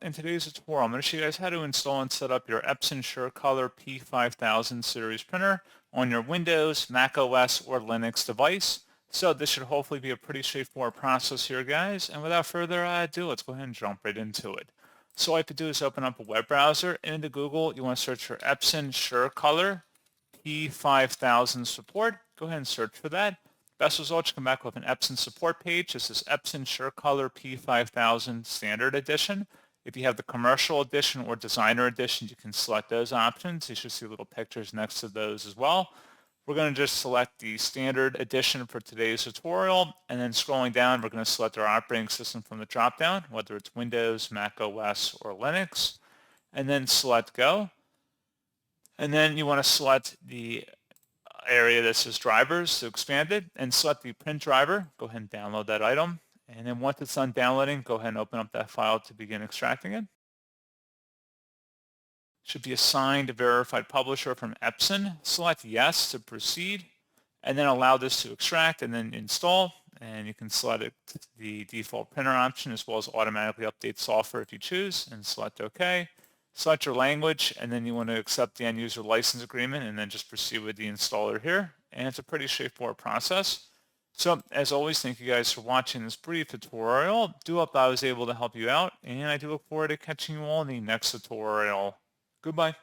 In today's tutorial, I'm going to show you guys how to install and set up your Epson SureColor P5000 series printer on your Windows, Mac OS, or Linux device. So this should hopefully be a pretty straightforward process here, guys. And without further ado, let's go ahead and jump right into it. So all you have to do is open up a web browser. Into Google, you want to search for Epson SureColor P5000 support. Go ahead and search for that. Best results come back with an Epson support page. This is Epson SureColor P5000 Standard Edition. If you have the commercial edition or designer edition, you can select those options. You should see little pictures next to those as well. We're going to just select the standard edition for today's tutorial, and then scrolling down, we're going to select our operating system from the drop-down, whether it's Windows, Mac OS, or Linux, and then select Go. And then you want to select the area that says drivers to expand it, and select the print driver. Go ahead and download that item. And then once it's done downloading, go ahead and open up that file to begin extracting it. Should be assigned a verified publisher from Epson. Select yes to proceed, and then allow this to extract and then install. And you can select the default printer option as well as automatically update software if you choose, and select OK. Select your language, and then you want to accept the end user license agreement and then just proceed with the installer here. And it's a pretty straightforward process. So as always, thank you guys for watching this brief tutorial. Do hope I was able to help you out, and I do look forward to catching you all in the next tutorial. Goodbye.